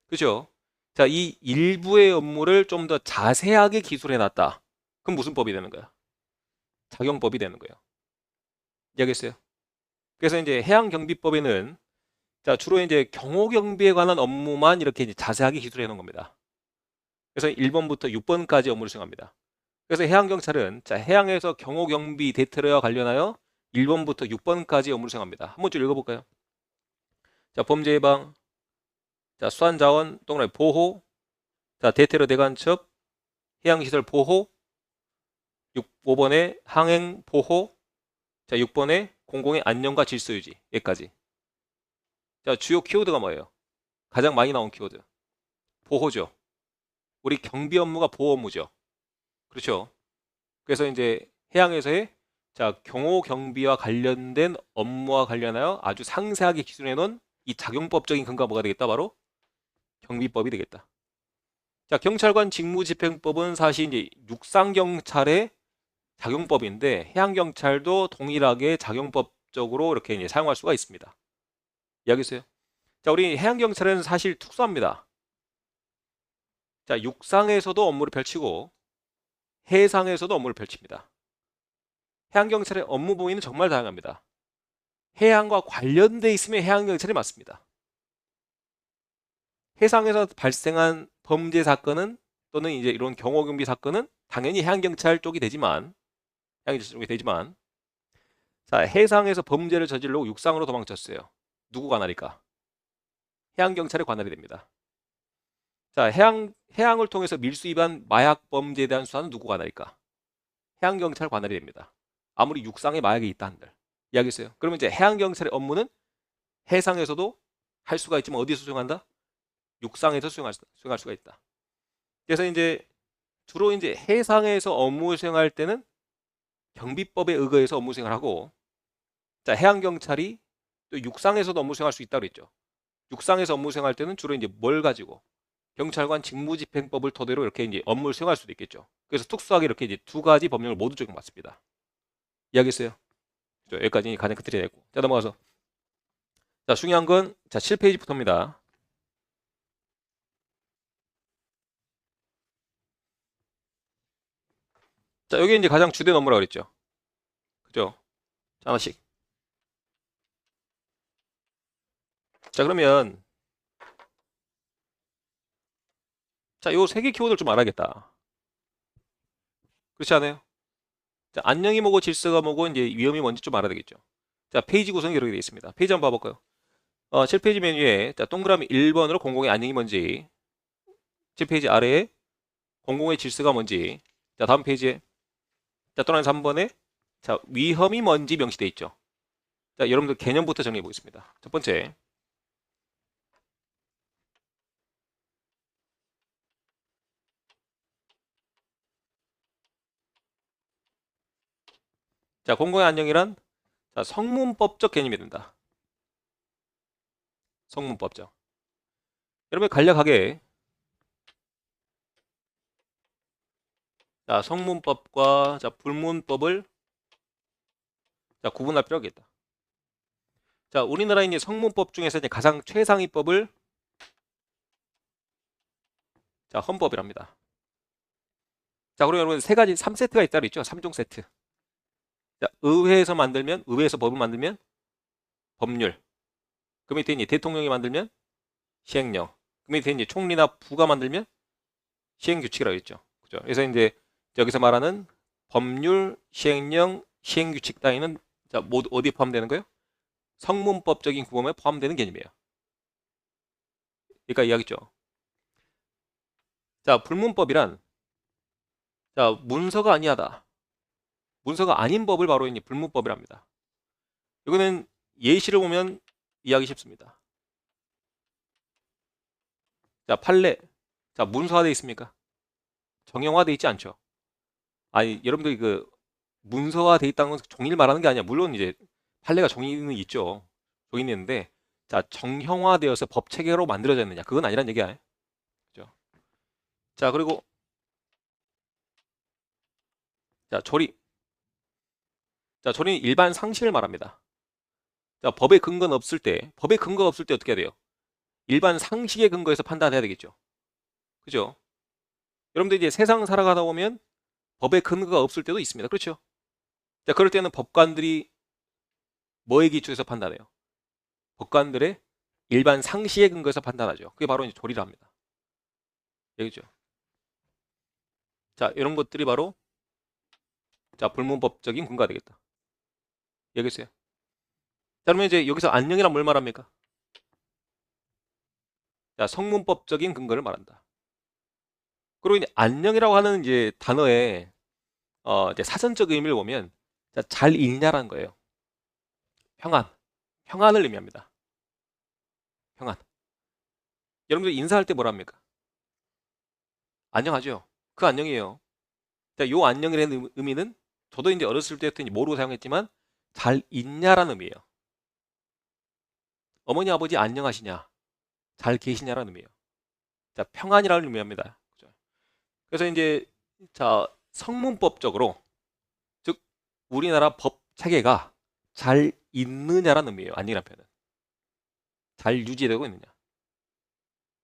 Speaker 1: 그죠? 자, 이 일부의 업무를 좀 더 자세하게 기술해놨다. 그럼 무슨 법이 되는 거야? 작용법이 되는 거예요. 이해하겠어요? 그래서 이제 해양경비법에는 자, 주로 이제 경호경비에 관한 업무만 이렇게 이제 자세하게 기술해 놓은 겁니다. 그래서 1번부터 6번까지 업무를 수행합니다. 그래서 해양경찰은 자, 해양에서 경호경비 대테러와 관련하여 1번부터 6번까지 업무를 수행합니다. 한번 좀 읽어볼까요? 자, 범죄 예방, 자, 수안자원 동그라미 보호, 자, 대테러 대간첩, 해양시설 보호, 5번에 항행 보호, 자, 6번에 공공의 안녕과 질서 유지, 여기까지. 자, 주요 키워드가 뭐예요? 가장 많이 나온 키워드. 보호죠. 우리 경비 업무가 보호 업무죠. 그렇죠. 그래서 이제 해양에서의 자, 경호 경비와 관련된 업무와 관련하여 아주 상세하게 기술해 놓은 이 작용법적인 근거가 뭐가 되겠다? 바로 경비법이 되겠다. 자, 경찰관 직무집행법은 사실 이제 육상경찰의 작용법인데 해양경찰도 동일하게 작용법적으로 이렇게 이제 사용할 수가 있습니다. 이해하겠어요? 자, 우리 해양경찰은 사실 특수합니다. 자, 육상에서도 업무를 펼치고 해상에서도 업무를 펼칩니다. 해양경찰의 업무 범위는 정말 다양합니다. 해양과 관련돼 있으면 해양경찰이 맞습니다. 해상에서 발생한 범죄 사건은 또는 이제 이런 경호경비 사건은 당연히 해양경찰 쪽이 되지만 자, 해상에서 범죄를 저지르고 육상으로 도망쳤어요. 누구 관할일까? 해양경찰의 관할이 됩니다. 자, 해양을 통해서 밀수 위반 마약 범죄에 대한 수사는 누구 관할일까? 해양경찰 관할이 됩니다. 아무리 육상에 마약이 있다 한들. 이해하겠어요? 그러면 이제 해양경찰의 업무는 해상에서도 할 수가 있지만 어디서 수행한다? 육상에서 수행할 수가 있다. 그래서 이제 주로 이제 해상에서 업무 수행할 때는 경비법에 의거해서 업무 수행을 하고, 자, 해양경찰이 또 육상에서도 업무 수행할 수 있다고 그랬죠. 육상에서 업무 수행할 때는 주로 이제 뭘 가지고 경찰관 직무집행법을 토대로 이렇게 이제 업무를 수행할 수도 있겠죠. 그래서 특수하게 이렇게 이제 두 가지 법령을 모두 적용받습니다. 이해하겠어요? 여기까지 가장 큰 틀이 됐고. 자, 넘어가서. 자, 중요한 건 자, 7페이지부터입니다. 자, 여기 이제 가장 주된 업무라고 그랬죠. 그죠? 자, 하나씩. 자, 그러면 자, 요 세 개 키워드를 좀 알아야겠다. 그렇지 않아요? 자, 안녕이 뭐고 질서가 뭐고 이제 위험이 뭔지 좀 알아야 되겠죠. 자, 페이지 구성이 이렇게 되어 있습니다. 페이지 한번 봐볼까요? 7페이지 메뉴에 자, 동그라미 1번으로 공공의 안녕이 뭔지, 7페이지 아래에 공공의 질서가 뭔지, 자, 다음 페이지에 자, 또는 3번에 자, 위험이 뭔지 명시되어 있죠. 자, 여러분들 개념부터 정리해 보겠습니다. 첫 번째. 자, 공공의 안녕이란 자, 성문법적 개념이 된다. 성문법적. 여러분 간략하게 자, 성문법과 자, 불문법을 자, 구분할 필요가 있다. 자, 우리나라 이제 성문법 중에서 이제 가장 최상위법을 자, 헌법이랍니다. 자, 그리고 여러분 세 가지 3세트가 있다 그랬죠? 3종 세트. 자, 의회에서 만들면 의회에서 법을 만들면 법률. 그 밑에 이제 대통령이 만들면 시행령. 그 밑에 이제 총리나 부가 만들면 시행규칙이라고 했죠. 그죠? 그래서 이제 여기서 말하는 법률, 시행령, 시행규칙 따위는 자, 모두 어디에 포함되는 거예요? 성문법적인 구범에 포함되는 개념이에요. 그러니까 이야기죠. 자, 불문법이란 자, 문서가 아니하다. 문서가 아닌 법을 바로 이제 불문법이랍니다. 이거는 예시를 보면 이해하기 쉽습니다. 자, 판례. 자, 문서화되어 있습니까? 정형화되어 있지 않죠. 아니, 여러분들이 그 문서화되어 있다는 건 종이를 말하는 게 아니야. 물론 이제 판례가 종이는 있죠. 종이는 있는데 자, 정형화되어서 법 체계로 만들어졌느냐? 그건 아니란 얘기야. 그죠? 자, 그리고 자, 조리. 자, 조리는 일반 상식을 말합니다. 자, 법에 근거는 없을 때, 법에 근거가 없을 때 어떻게 해야 돼요? 일반 상식에 근거해서 판단해야 되겠죠. 그죠? 여러분들 이제 세상 살아가다 보면 법에 근거가 없을 때도 있습니다. 그렇죠? 자, 그럴 때는 법관들이 뭐에 기초해서 판단해요? 법관들의 일반 상식에 근거해서 판단하죠. 그게 바로 이제 조리를 합니다. 얘기죠. 자, 이런 것들이 바로 자, 불문법적인 근거가 되겠다. 얘기했어요. 자, 그러면 이제 여기서 안녕이란 뭘 말합니까? 자, 성문법적인 근거를 말한다. 그리고 이제 안녕이라고 하는 이제 단어의 이제 사전적 의미를 보면 자, 잘 읽냐라는 거예요. 평안. 평안을 의미합니다. 평안. 여러분들 인사할 때 뭐라 합니까? 안녕하죠. 그 안녕이에요. 자, 요 안녕이라는 의미는 저도 이제 어렸을 때부터 이제 모르고 사용했지만 잘 있냐라는 의미예요. 어머니 아버지 안녕하시냐? 잘 계시냐라는 의미예요. 자, 평안이라는 의미합니다. 그죠? 그래서 이제 자, 성문법적으로 즉 우리나라 법 체계가 잘 있느냐라는 의미예요. 안녕이라는 표현은. 잘 유지되고 있느냐.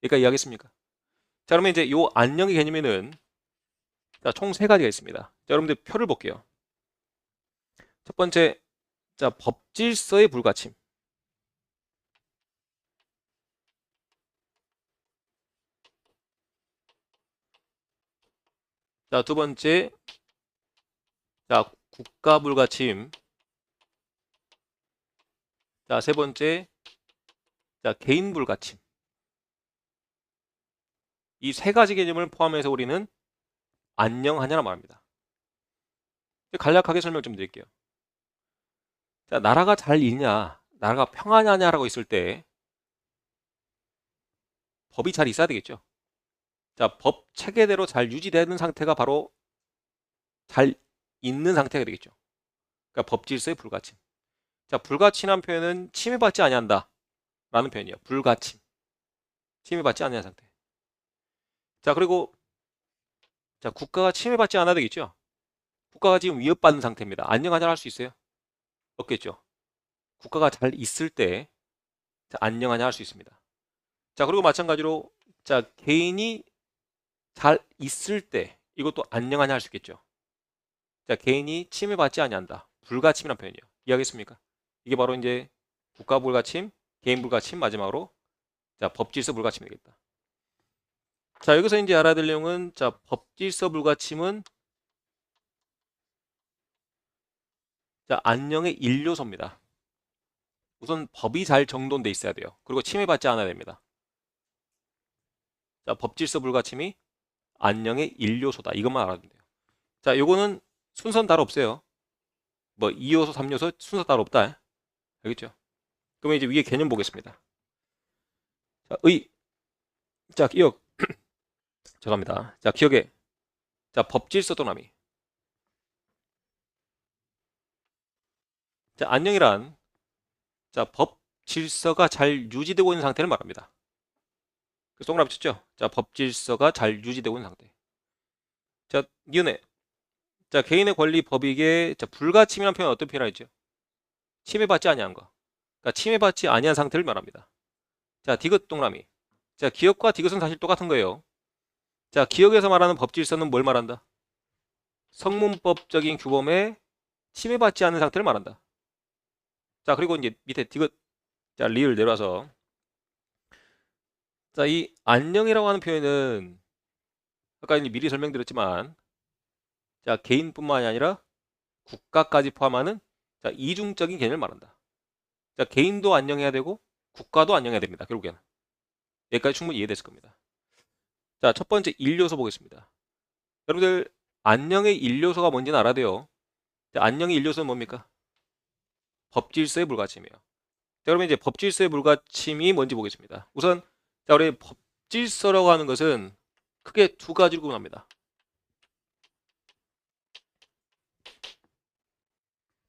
Speaker 1: 그러니까 이해하겠습니까? 자, 그러면 이제 요 안녕의 개념에는 총 세 가지가 있습니다. 자, 여러분들 표를 볼게요. 첫 번째, 자, 법질서의 불가침. 자, 두 번째, 자, 국가 불가침. 자, 세 번째, 자, 개인 불가침. 이 세 가지 개념을 포함해서 우리는 안녕하냐라 말합니다. 간략하게 설명 좀 드릴게요. 자, 나라가 잘 있냐, 나라가 평안하냐라고 있을 때 법이 잘 있어야 되겠죠. 자, 법 체계대로 잘 유지되는 상태가 바로 잘 있는 상태가 되겠죠. 그러니까 법질서의 불가침. 자, 불가침이라는 표현은 침해받지 아니한다 라는 표현이에요. 불가침. 침해받지 않는 상태. 자, 그리고 자, 국가가 침해받지 않아야 되겠죠. 국가가 지금 위협받는 상태입니다. 안녕하냐 할 수 있어요? 없겠죠. 국가가 잘 있을 때 자, 안녕하냐 할 수 있습니다. 자, 그리고 마찬가지로 자, 개인이 잘 있을 때 이것도 안녕하냐 할 수 있겠죠. 자, 개인이 침해받지 아니한다. 불가침이라는 표현이에요. 이해하겠습니까? 이게 바로 이제 국가 불가침, 개인 불가침, 마지막으로 자, 법질서 불가침이 되겠다. 자, 여기서 이제 알아야 될 내용은 자, 법질서 불가침은 자, 안녕의 1요소입니다. 우선 법이 잘 정돈돼 있어야 돼요. 그리고 침해받지 않아야 됩니다. 자, 법질서 불가침이 안녕의 1요소다. 이것만 알아두면 돼요. 자, 요거는 순서는 따로 없어요. 뭐 2요소, 3요소 순서 따로 없다. 알겠죠? 그러면 이제 위에 개념 보겠습니다. 자, 자, 기억. 죄송합니다. 자, 기억에. 자, 법질서 동남이. 자, 안녕이란, 자, 법 질서가 잘 유지되고 있는 상태를 말합니다. 그래서 동그라미 쳤죠? 자, 법 질서가 잘 유지되고 있는 상태. 자, 니은에. 자, 개인의 권리 법익에, 자, 불가침이라는 표현은 어떤 표현을 했죠? 침해받지 아니한 거. 그러니까 침해받지 아니한 상태를 말합니다. 자, 디귿 동그라미. 자, 기억과 디귿은 사실 똑같은 거예요. 자, 기억에서 말하는 법 질서는 뭘 말한다? 성문법적인 규범에 침해받지 않는 상태를 말한다. 자, 그리고 이제 밑에 디귿. 자, 리을 내려와서. 자, 이 안녕이라고 하는 표현은 아까 이제 미리 설명드렸지만, 자, 개인뿐만이 아니라 국가까지 포함하는, 자, 이중적인 개념을 말한다. 자, 개인도 안녕해야 되고 국가도 안녕해야 됩니다. 결국에는. 여기까지 충분히 이해됐을 겁니다. 자, 첫 번째 1요소 보겠습니다. 여러분들 안녕의 1요소가 뭔지는 알아야 돼요. 자, 안녕의 1요소는 뭡니까? 법질서의 불가침이에요. 자, 그러면 이제 법질서의 불가침이 뭔지 보겠습니다. 우선 자, 우리 법질서라고 하는 것은 크게 두 가지로 구분합니다.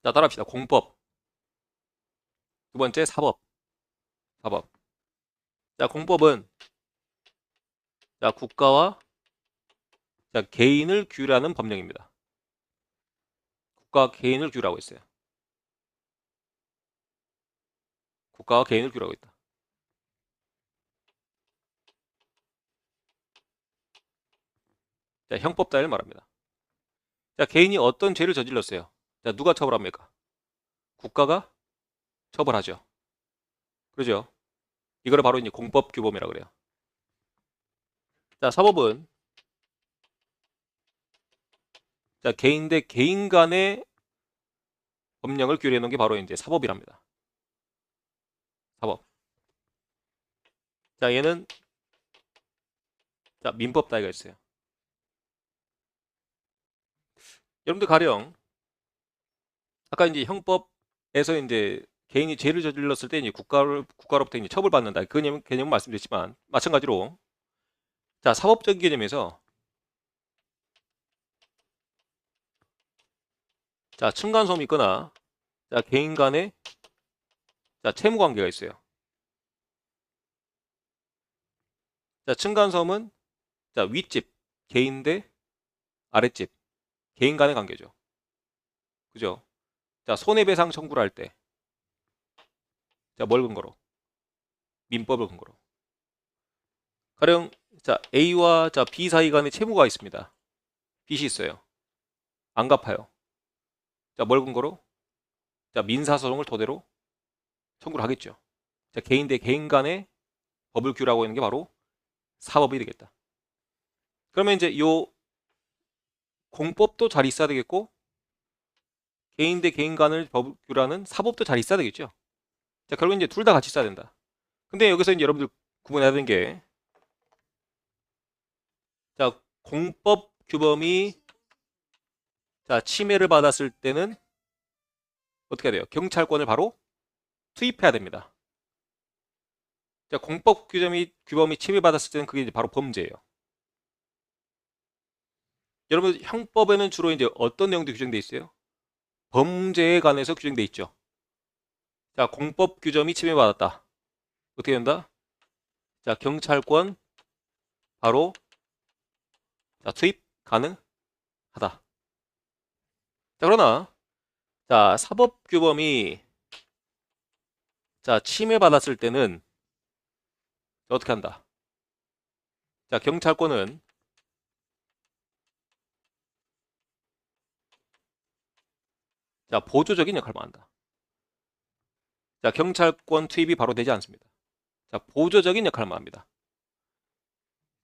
Speaker 1: 자, 따라합시다. 공법. 두 번째 사법. 사법. 자, 공법은 자, 국가와 자, 개인을 규율하는 법령입니다. 국가와 개인을 규율하고 있어요. 국가와 개인을 규율하고 있다. 자, 형법 따위를 말합니다. 자, 개인이 어떤 죄를 저질렀어요? 자, 누가 처벌합니까? 국가가 처벌하죠. 그러죠? 이거를 바로 이제 공법 규범이라고 그래요. 자, 사법은 자, 개인 대 개인 간의 법령을 규율해 놓은 게 바로 이제 사법이랍니다. 사법. 자, 얘는 자, 민법 따위가 있어요. 여러분들 가령 아까 이제 형법에서 이제 개인이 죄를 저질렀을 때 이제 국가로부터 이제 처벌받는다. 그 개념 말씀드렸지만 마찬가지로 자, 사법적인 개념에서 자, 층간소음이 있거나 자, 개인 간의 자, 채무 관계가 있어요. 자, 층간소음은 자, 윗집 개인 대 아랫집 개인 간의 관계죠. 그죠? 자, 손해배상 청구를 할 때 자, 뭘 근거로? 민법을 근거로. 가령 자, A와 자, B 사이 간의 채무가 있습니다. 빚이 있어요. 안 갚아요. 자, 뭘 근거로? 자, 민사소송을 토대로 청구를 하겠죠. 자, 개인 대 개인 간의 법을 규율하고 있는 게 바로 사법이 되겠다. 그러면 이제 요 공법도 잘 있어야 되겠고 개인 대 개인 간을 법을 규율하는 사법도 잘 있어야 되겠죠. 자, 결국 이제 둘 다 같이 있어야 된다. 근데 여기서 이제 여러분들 구분해야 되는 게 자, 공법 규범이 자, 침해를 받았을 때는 어떻게 해야 돼요? 경찰권을 바로 투입해야 됩니다. 자, 공법 규범이 침해받았을 때는 그게 이제 바로 범죄예요. 여러분 형법에는 주로 이제 어떤 내용들이 규정돼 있어요? 범죄에 관해서 규정돼 있죠. 자, 공법 규정이 침해받았다. 어떻게 된다? 자, 경찰권 바로 자, 투입 가능하다. 자, 그러나 자, 사법 규범이 자, 침해받았을 때는 어떻게 한다? 자, 경찰권은 자, 보조적인 역할만 한다. 자, 경찰권 투입이 바로 되지 않습니다. 자, 보조적인 역할만 합니다.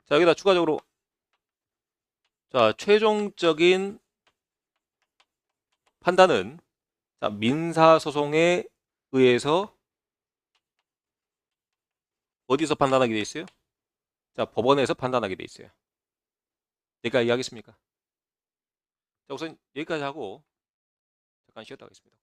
Speaker 1: 자, 여기다 추가적으로 자, 최종적인 판단은 자, 민사소송에 의해서 어디서 판단하게 돼 있어요? 자, 법원에서 판단하게 돼 있어요. 여기까지 이해하겠습니까? 자, 우선 여기까지 하고 잠깐 쉬었다 가겠습니다.